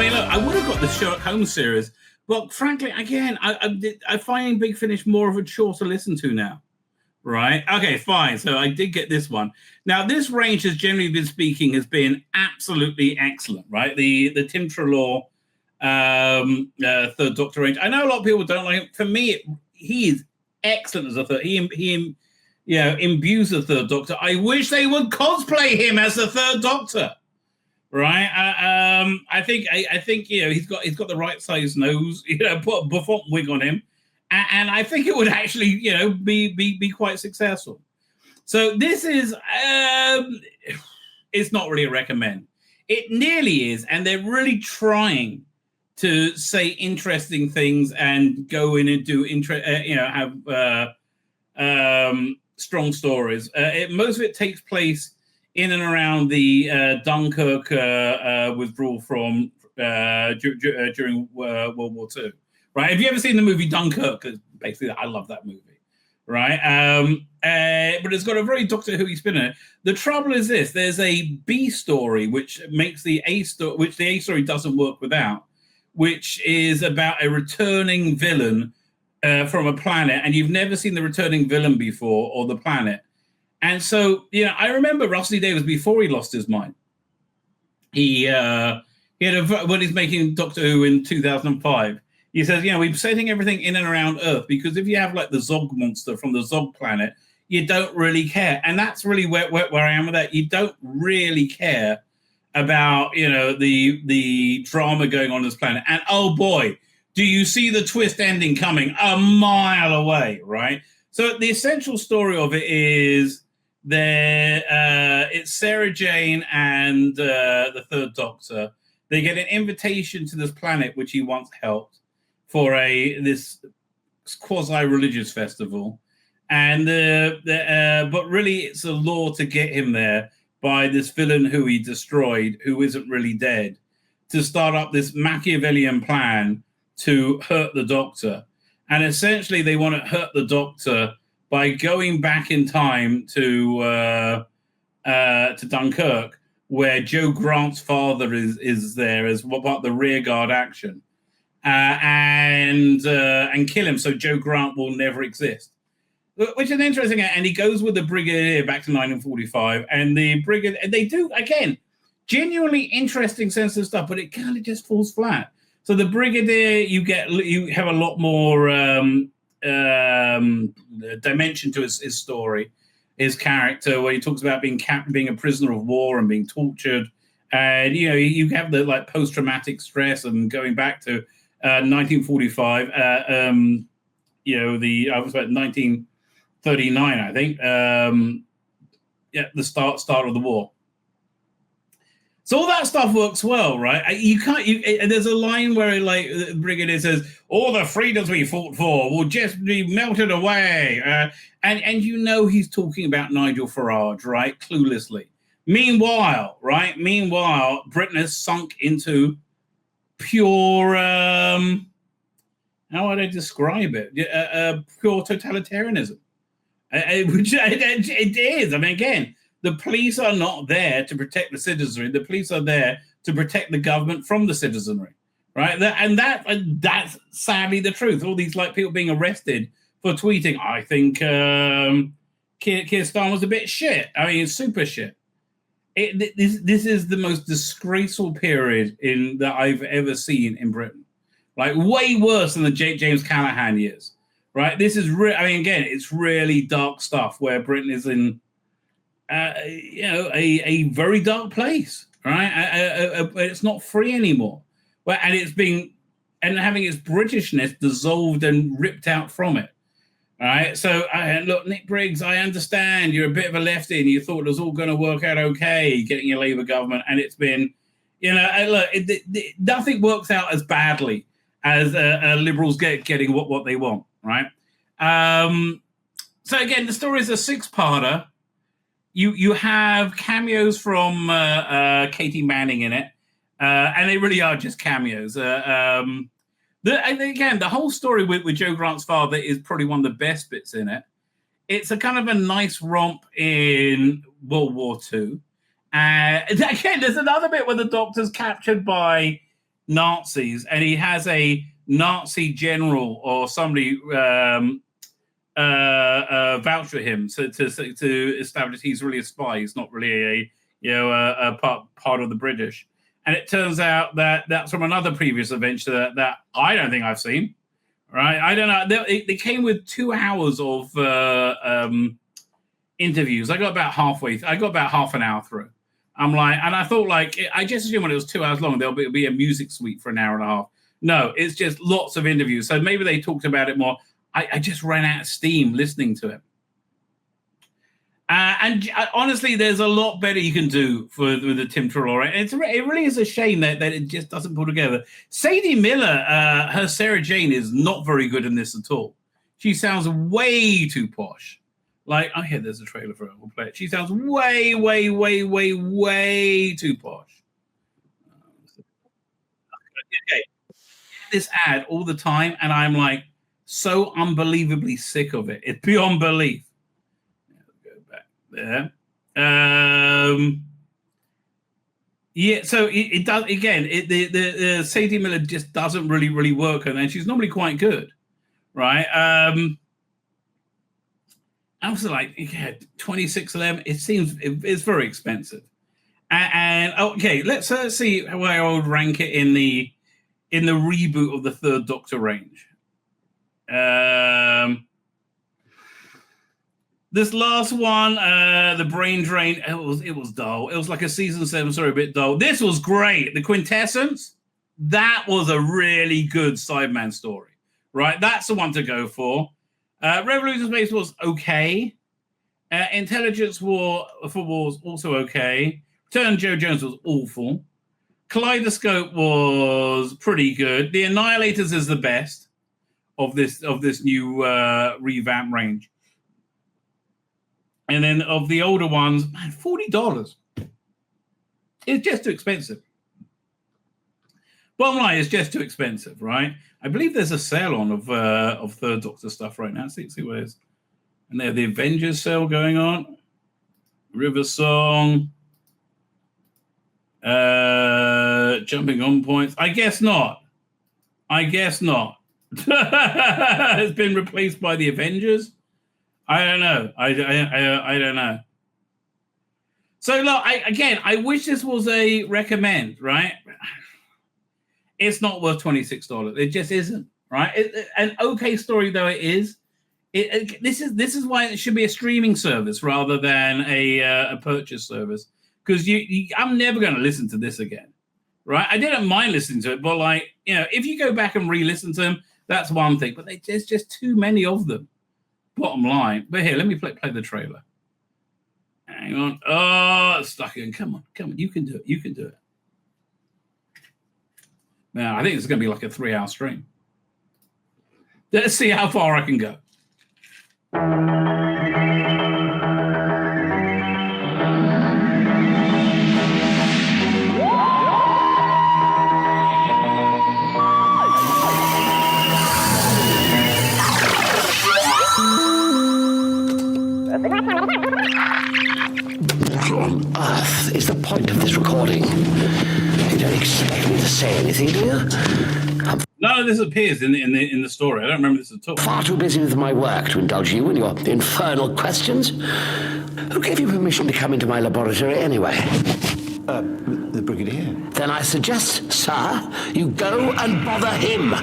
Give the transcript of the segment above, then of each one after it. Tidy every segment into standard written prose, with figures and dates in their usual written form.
mean, look, I would have got the Sherlock Holmes series, but frankly, again, I find Big Finish more of a chore to listen to now. Right. Okay, fine. So I did get this one. Now, this range has generally been speaking has been absolutely excellent, right? The Tim Treloar Third Doctor range. I know a lot of people don't like him. For me, he is excellent as a third. He imbues the Third Doctor. I wish they would cosplay him as the Third Doctor. Right. I think he's got the right size nose. Put a Buffon wig on him. And I think it would actually, be quite successful. So this is, it's not really a recommend. It nearly is, and they're really trying to say interesting things and go in and do have strong stories. Most of it takes place in and around the Dunkirk withdrawal from during World War II. Right? Have you ever seen the movie Dunkirk? Basically, I love that movie. Right? But it's got a very Doctor Who spin in it. The trouble is this: there's a B story which makes the A story, which the A story doesn't work without, which is about a returning villain from a planet, and you've never seen the returning villain before or the planet. And so, I remember Rusty Davies before he lost his mind. He had when he's making Doctor Who in 2005. He says, we're setting everything in and around Earth because if you have like the Zog monster from the Zog planet, you don't really care. And that's really where I am with that. You don't really care about, the drama going on this planet. And oh boy, do you see the twist ending coming a mile away, right? So the essential story of it is it's Sarah Jane and the Third Doctor. They get an invitation to this planet which he once helped for this quasi-religious festival, and but really it's a law to get him there by this villain who he destroyed, who isn't really dead, to start up this Machiavellian plan to hurt the Doctor. And essentially they want to hurt the Doctor by going back in time to Dunkirk, where Joe Grant's father is there as part of the rearguard action. And kill him so Joe Grant will never exist. Which is interesting. And he goes with the Brigadier back to 1945. And the Brigadier, they do, again, genuinely interesting sensitive stuff, but it kind of just falls flat. So the Brigadier, you have a lot more dimension to his story, his character, where he talks about being a prisoner of war and being tortured. And, you have the like post-traumatic stress and going back to 1945, I was about 1939, I think. The start of the war. So all that stuff works well, right? You can't. There's a line where the Brigadier says, "All the freedoms we fought for will just be melted away," and he's talking about Nigel Farage, right? Cluelessly. Meanwhile, Britain has sunk into pure, how would I describe it? Pure totalitarianism, which it is. I mean, again, the police are not there to protect the citizenry. The police are there to protect the government from the citizenry, right? That's sadly the truth. All these people being arrested for tweeting, I think Keir Starmer's a bit shit. I mean, super shit. This is the most disgraceful period that I've ever seen in Britain. Like, way worse than the James Callaghan years, right? This is again, it's really dark stuff where Britain is in, a very dark place, right? It's not free anymore, and it's having its Britishness dissolved and ripped out from it. All right, so look, Nick Briggs, I understand you're a bit of a lefty and you thought it was all going to work out okay getting your Labour government, and it's been, nothing works out as badly as Liberals getting what they want, right? So again, the story is a six-parter. You have cameos from Katie Manning in it, and they really are just cameos. The whole story with Joe Grant's father is probably one of the best bits in it. It's a kind of a nice romp in World War II. Again, there's another bit where the Doctor's captured by Nazis, and he has a Nazi general or somebody vouch for him to establish he's really a spy. He's not really a part of the British. And it turns out that that's from another previous adventure that I don't think I've seen. Right? I don't know. They came with 2 hours of interviews. I got about halfway. I got about half an hour through. I'm like, and I thought I just assumed when it was 2 hours long, there'll be a music suite for an hour and a half. No, it's just lots of interviews. So maybe they talked about it more. I just ran out of steam listening to it. And honestly, there's a lot better you can do with the Tim Trelaw. It really is a shame that it just doesn't pull together. Sadie Miller, her Sarah Jane, is not very good in this at all. She sounds way too posh. There's a trailer for it. We'll play it. She sounds way, way, way, way, way too posh. Okay. This ad all the time, and I'm like so unbelievably sick of it. It's beyond belief. Go back there. So it does again. The Sadie Miller just doesn't really work, and then she's normally quite good, right? I was like, $26.11. It seems it's very expensive. And okay, let's see where I would rank it in the reboot of the Third Doctor range. This last one, the Brain Drain, it was dull. It was like a season 7, a bit dull. This was great. The Quintessence, that was a really good Sideman story, right? That's the one to go for. Revolution Space was okay. Intelligence War was also okay. Return Joe Jones was awful. Kaleidoscope was pretty good. The Annihilators is the best of this new revamp range. And then of the older ones, man, $40. It's just too expensive. Bottom line, it's just too expensive, right? I believe there's a sale on of Third Doctor stuff right now. See what it is. And they have the Avengers sale going on. River Song. Jumping on points. I guess not. It's been replaced by the Avengers. I don't know. I don't know. So look, I wish this was a recommend, right? It's not worth $26. It just isn't, right? An okay story though it is. This is why it should be a streaming service rather than a purchase service. Because I'm never going to listen to this again, right? I didn't mind listening to it, but if you go back and re-listen to them, that's one thing. But there's just too many of them. Bottom line. But here, let me play the trailer. Hang on. Oh, it's stuck in. Come on. You can do it. Now, I think it's going to be like a 3-hour stream. Let's see how far I can go. What on earth is the point of this recording? You don't expect me to say anything, do you? None of this appears in the story. I don't remember this at all. Far too busy with my work to indulge you in your infernal questions. Who gave you permission to come into my laboratory anyway? The Brigadier. Then I suggest, sir, you go and bother him.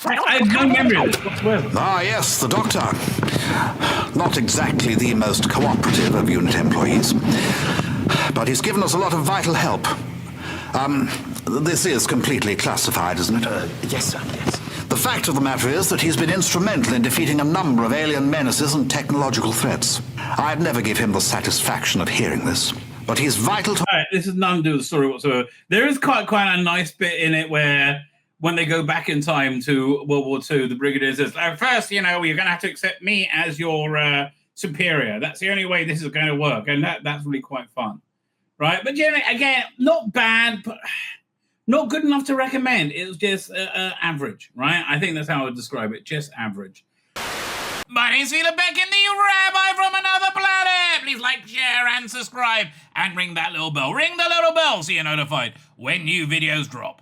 I have no memory of this whatsoever. Ah, yes, the Doctor. Not exactly the most cooperative of unit employees, but he's given us a lot of vital help. This is completely classified, isn't it? Yes, sir, yes. The fact of the matter is that he's been instrumental in defeating a number of alien menaces and technological threats. I'd never give him the satisfaction of hearing this, but he's vital to... All right, this has nothing to do with the story whatsoever. There is quite a nice bit in it where when they go back in time to World War II, the Brigadier says, first, you're going to have to accept me as your superior. That's the only way this is going to work. And that's really quite fun. Right? But generally, again, not bad, but not good enough to recommend. It was just average, right? I think that's how I would describe it. Just average. My name's Tzvi Lebetkin, the Rabbi from another planet. Please like, share, and subscribe, and ring that little bell. Ring the little bell so you're notified when new videos drop.